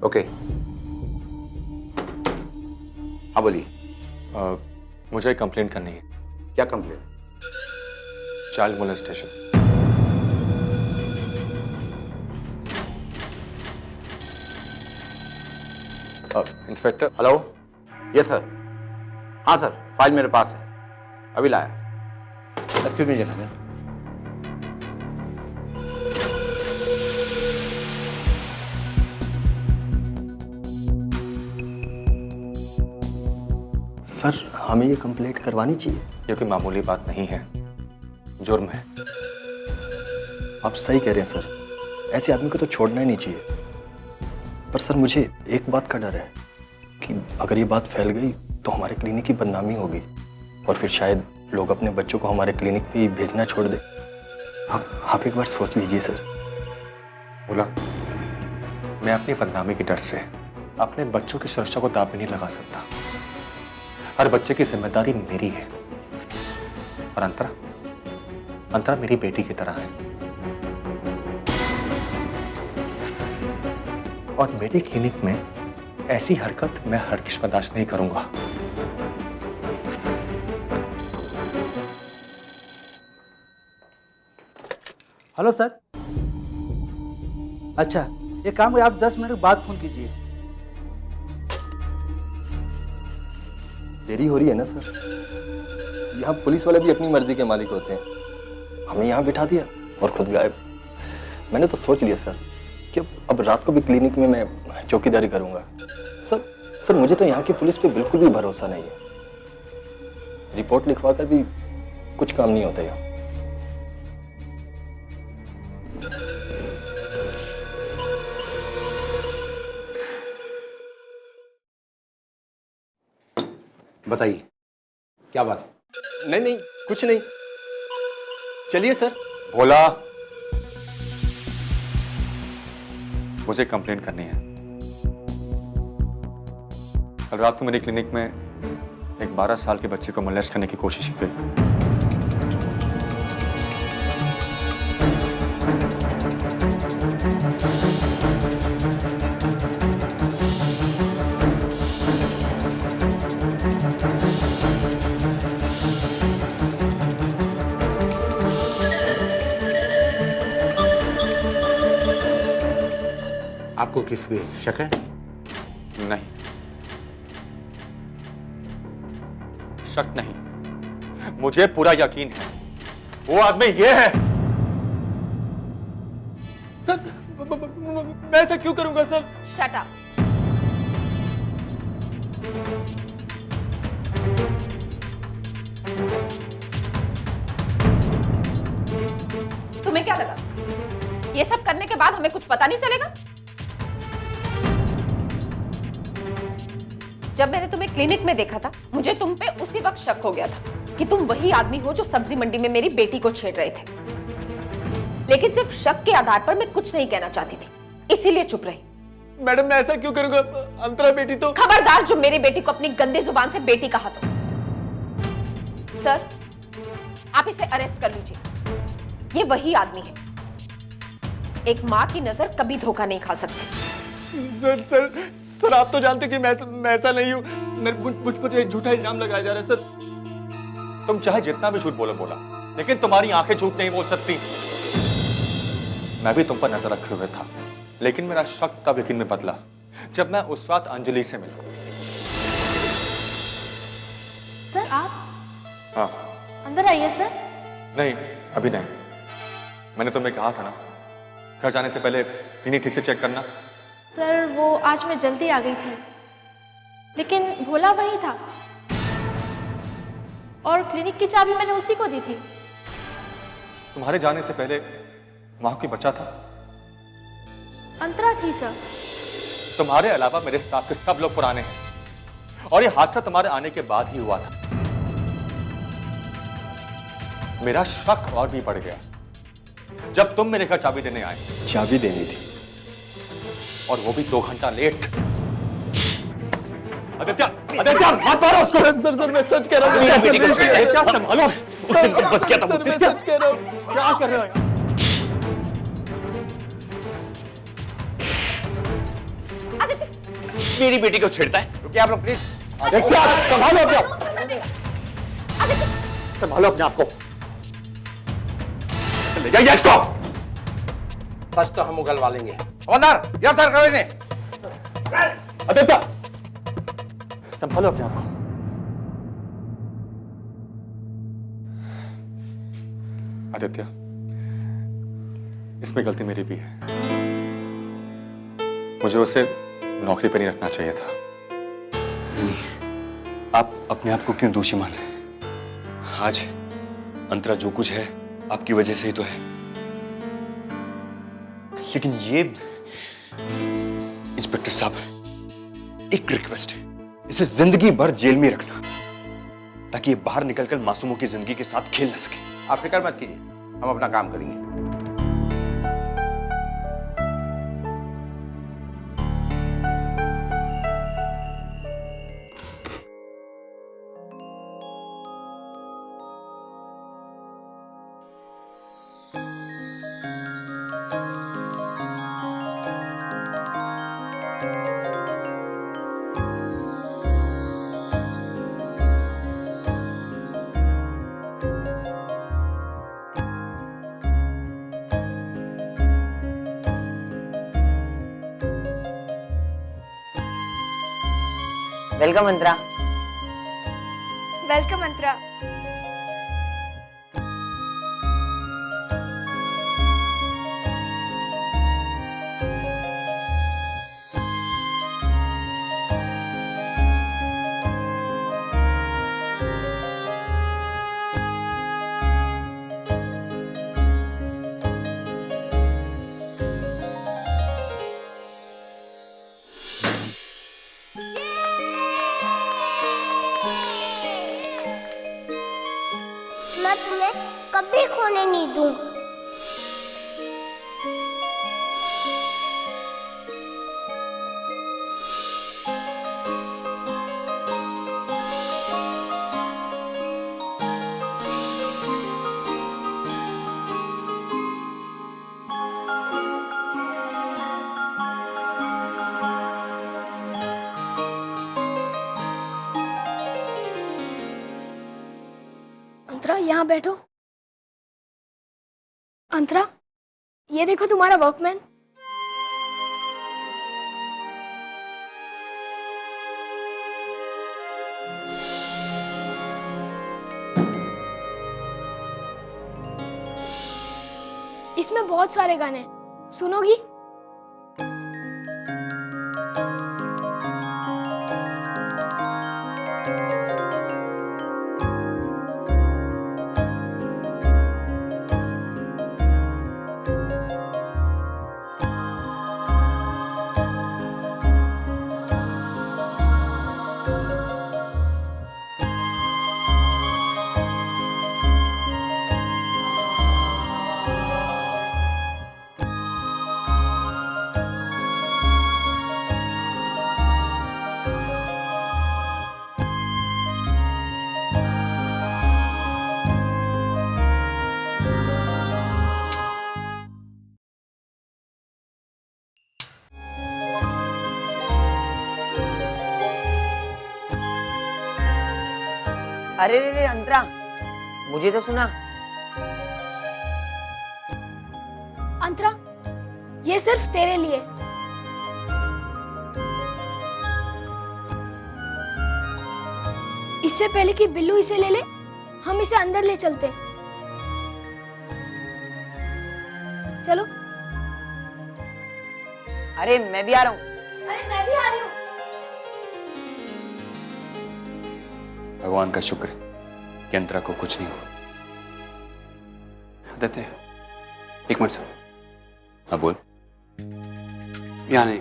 Okay, हाँ बोलिए। मुझे एक कंप्लेंट करनी है। क्या complaint? Child molestation. Inspector. Hello, yes sir. हाँ सर, फाइल मेरे पास है, अभी लाया। एक्सक्यूज मी जनाब। सर, हमें ये कंप्लेंट करवानी चाहिए। ये कोई मामूली बात नहीं है, जुर्म है। आप सही कह रहे हैं सर, ऐसे आदमी को तो छोड़ना ही नहीं चाहिए। पर सर, मुझे एक बात का डर है कि अगर ये बात फैल गई तो हमारे क्लिनिक की बदनामी होगी और फिर शायद लोग अपने बच्चों को हमारे क्लिनिक पे ही भेजना छोड़ दे। आप एक बार सोच लीजिए सर। बोला, मैं अपनी बदनामी के डर से अपने बच्चों की सुरक्षा को दांव पे नहीं लगा सकता। हर बच्चे की जिम्मेदारी मेरी है। और अंतरा मेरी बेटी की तरह है और मेरी क्लिनिक में ऐसी हरकत मैं हरगिज़ बर्दाश्त नहीं करूंगा। Hello sir. अच्छा, ये काम करिए, आप 10 मिनट के बाद फोन कीजिए। देरी हो रही है ना सर? यहाँ पुलिस वाले भी अपनी मर्जी के मालिक होते हैं। हमें यहाँ बिठा दिया और खुद गायब। मैंने तो सोच लिया सर कि अब रात को भी क्लिनिक में मैं चौकीदारी करूंगा। सर, मुझे तो यहाँ की पुलिस पे बिल्कुल भी भरोसा नहीं है। रिपोर्ट लिखवा कर भी कुछ काम नहीं होता यहाँ। बताइए, क्या बात है? नहीं, कुछ नहीं। चलिए सर। भोला, मुझे कंप्लेंट करनी है। कल रात को मेरी क्लिनिक में एक 12 साल के बच्चे को मोलेस्ट करने की कोशिश की गई। आपको किस पे शक है? नहीं, शक नहीं, मुझे पूरा यकीन है। वो आदमी ये है। सर, मैं ऐसा क्यों करूंगा सर? Shut up. तुम्हें क्या लगा ये सब करने के बाद हमें कुछ पता नहीं चलेगा? जब मैंने तुम्हें क्लिनिक में देखा था, मुझे तुम पे उसी वक्त शक हो गया था कि तुम वही आदमी हो जो सब्जी मंडी में मेरी बेटी को छेड़ रहे थे। लेकिन सिर्फ शक के आधार पर मैं कुछ नहीं कहना चाहती थी, इसीलिए चुप रही। मैडम, मैं ऐसा क्यों करूंगा? अंतरा बेटी तो... खबरदार जो मेरी बेटी को अपनी गंदी जुबान से बेटी कहा तो। सर, आप इसे अरेस्ट कर लीजिए। ये वही आदमी है। एक माँ की नजर कभी धोखा नहीं खा सकती। सर, आप तो जानते कि मैं ऐसा नहीं हूँ। मुझ पर एक झूठा इल्जाम लगाया जा रहा है सर। तुम चाहे जितना भी झूठ बोलो बोला, लेकिन तुम्हारी आंखें झूठ नहीं बोल सकती। मैं भी तुम पर नजर रखे हुए था, लेकिन मेरा शक तब यकीन में बदला जब मैं उस रात अंजलि से मिला। सर, आप? हाँ। अंदर आइए सर। नहीं, अभी नहीं। मैंने तुम्हें कहा था ना, घर जाने से पहले क्लिनिक ठीक से चेक करना। सर, वो आज मैं जल्दी आ गई थी, लेकिन भोला वही था और क्लिनिक की चाबी मैंने उसी को दी थी। तुम्हारे जाने से पहले वहां कोई बच्चा था? अंतरा थी सर। तुम्हारे अलावा मेरे स्टाफ के सब लोग पुराने हैं और ये हादसा तुम्हारे आने के बाद ही हुआ था। मेरा शक और भी बढ़ गया जब तुम मेरे घर चाबी देने आए। चाबी देनी थी और वो भी 2 घंटा लेट। आदित्य, मत मारो उसको। सर, मैं सच कह रहा हूँ। क्या संभालो, बच गया था मुझसे। मैं सच कह रहा हूँ। क्या कर रहे हो? आदित्य, मेरी बेटी को छेड़ता है। रुकिए आप लोग प्लीज। आदित्य, संभालो अपने आप, संभालो अपने आप को। ले जाइए इसको। सच तो हम उगलवा लेंगे। हवलदार, गिरफ्तार करो इन्हें। आदित्य, संभालो अपने आप को। आदित्य, इसमें गलती मेरी भी है। मुझे उसे नौकरी पर नहीं रखना चाहिए था। आप अपने आप को क्यों दोषी मान रहे? आज अंतरा जो कुछ है आपकी वजह से ही तो है। लेकिन ये इंस्पेक्टर साहब, एक रिक्वेस्ट है, इसे जिंदगी भर जेल में रखना ताकि ये बाहर निकलकर मासूमों की जिंदगी के साथ खेल न सके। आप फिक्र मत कीजिए, हम अपना काम करेंगे। वेलकम अंतरा। वेलकम अंतरा। मैं तुम्हें कभी खोने नहीं दूंगा। अंतरा, यहाँ बैठो। अंतरा, ये देखो तुम्हारा वॉकमैन। इसमें बहुत सारे गाने हैं, सुनोगी? अरे रे रे अंतरा, मुझे तो सुना। अंतरा, ये सिर्फ तेरे लिए। इससे पहले कि बिल्लू इसे ले ले, हम इसे अंदर ले चलते। चलो। अरे मैं भी आ रहा हूँ। अरे मैं भी आ रही हूँ। भगवान का शुक्र है कि अंतरा को कुछ नहीं हुआ। आदित्य, एक मिनट सुन। हाँ बोल। यहाँ नहीं,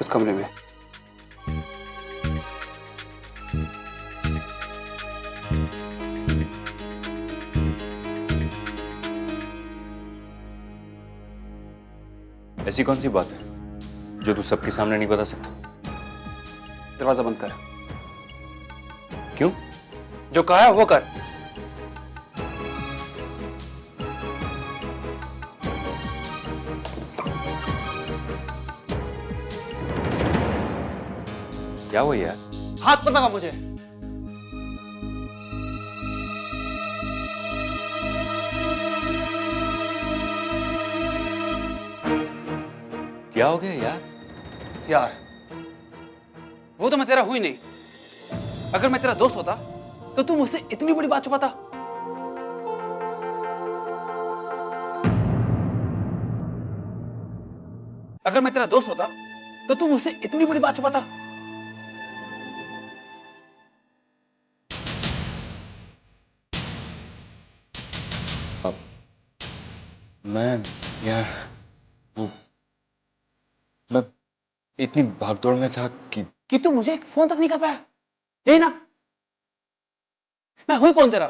उस कमरे में। ऐसी कौन सी बात है जो तू सबके सामने नहीं बता सकता? दरवाजा बंद कर। क्यों? जो कहा है वो कर। क्या हुआ यार? हाथ मत लगा मुझे। क्या हो गया यार? यार वो तो मैं तेरा हूं ही नहीं। अगर मैं तेरा दोस्त होता तो तू मुझसे इतनी बड़ी बात छुपाता? अगर मैं तेरा दोस्त होता तो तू मुझसे इतनी बड़ी बात छुपाता? मैं यार मैं इतनी भागदौड़ में था कि तू मुझे एक फोन तक नहीं कर पाया। यही ना? मैं हुई कौन तेरा?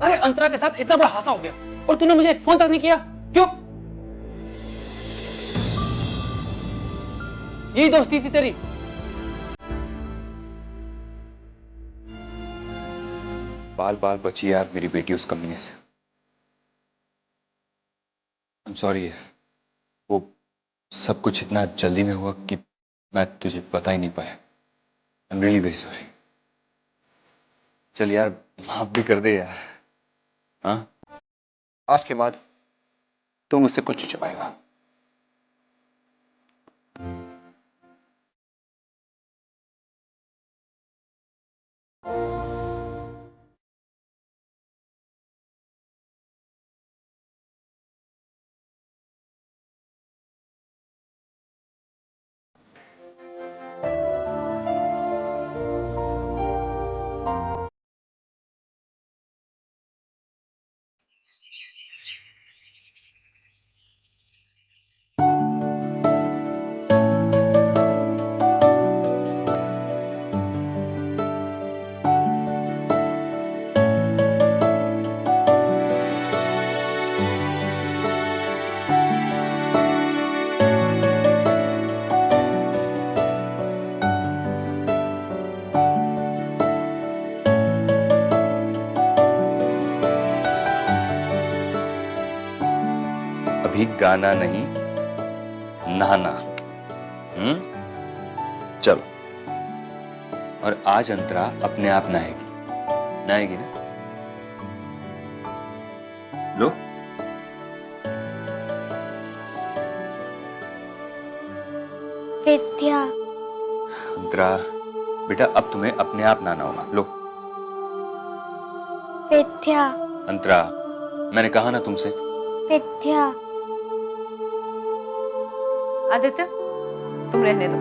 अरे अंतरा के साथ इतना बड़ा हादसा हो गया और तूने मुझे एक फोन तक नहीं किया। क्यों? यही दोस्ती थी तेरी? बाल बाल बची यार मेरी बेटी उस कमीने से। I'm sorry यार, वो सब कुछ इतना जल्दी में हुआ कि मैं तुझे बता ही नहीं पाया। I'm really very sorry। चल यार माफ भी कर दे यार। हाँ? आज के बाद तू मुझसे कुछ नहीं छुपाएगा। अभी गाना नहीं नहाना। चल। और आज अंतरा अपने आप नहाएगी ना? लो। विद्या। अंतरा बेटा अब तुम्हें अपने आप नहाना होगा। लो। विद्या। अंतरा मैंने कहा ना तुमसे। विद्या। आदित्य तुम रहने दो।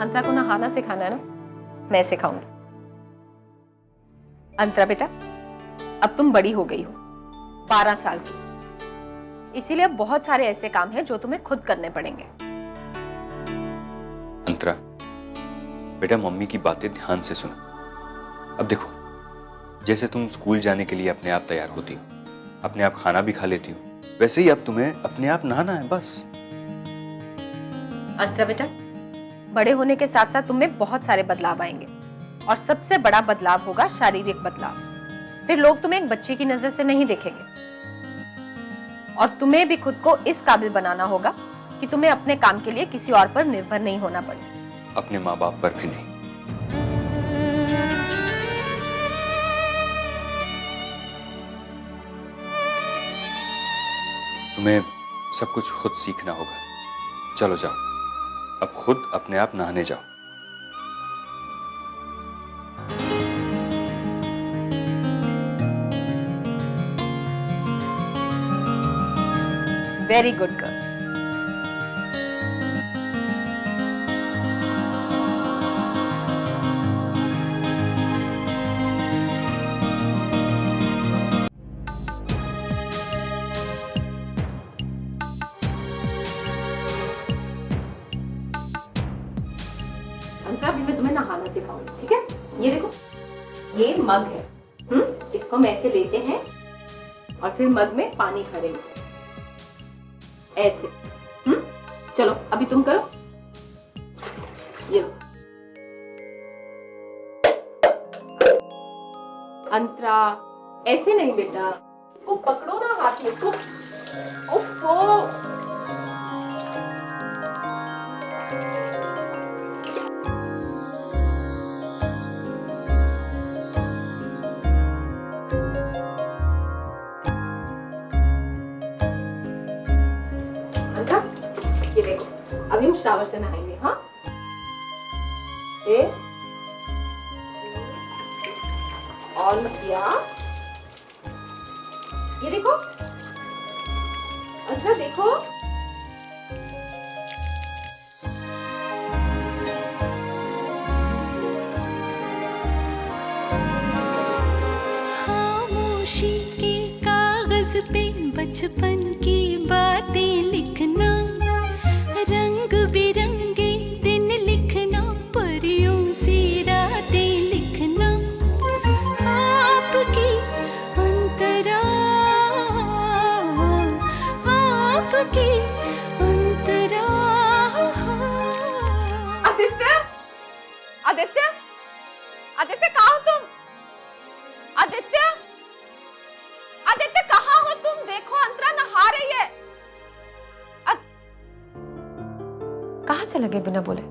अंतरा को नहाना सिखाना है ना? मैं सिखाऊंगी। अंतरा बेटा अब तुम बड़ी हो गई हो, 12 साल की, इसीलिए बहुत सारे ऐसे काम हैं जो तुम्हें खुद करने पड़ेंगे। अंतरा बेटा मम्मी की बातें ध्यान से सुनो। अब देखो जैसे तुम स्कूल जाने के लिए अपने आप तैयार होती हो, अपने आप खाना भी खा लेती हो, वैसे ही अब तुम्हें अपने आप नहाना है बस। अंतरा बेटा बड़े होने के साथ साथ तुम्हें बहुत सारे बदलाव आएंगे और सबसे बड़ा बदलाव होगा शारीरिक बदलाव। फिर लोग तुम्हें एक बच्चे की नजर से नहीं देखेंगे और तुम्हें भी खुद को इस काबिल बनाना होगा कि तुम्हें अपने काम के लिए किसी और पर निर्भर नहीं होना पड़े। अपने माँ बाप पर भी नहीं। तुम्हें सब कुछ खुद सीखना होगा। चलो जाओ अब खुद अपने आप नहाने जाओ। Very good girl. अंतरा अभी मैं तुम्हें नहाना सिखाऊंगी, ठीक है? ये देखो ये मग है, इसको हम ऐसे लेते हैं और फिर मग में पानी भरेंगे ऐसे। चलो अभी तुम करो। ये लो। अंतरा ऐसे नहीं बेटा, वो पकड़ो ना हाथ में इसको। ओफो। ये देखो, अभी हम शावर से नहाएंगे। हाँ, और किया, ये देखो, अच्छा देखो, खामोशी के कागज पे बचपन की बातें लिखना, रंग बिरंगे दिन लिखना, परियों सी रातें लिखना, आपकी अंतरा, आपकी अंतरा। आदित्य, आदित्य, आदित्य कहाँ हो तुम? आदित्य, आदित्य कहाँ हो तुम? देखो अंतरा नहा रही है। कहाँ चले गए बिना बोले?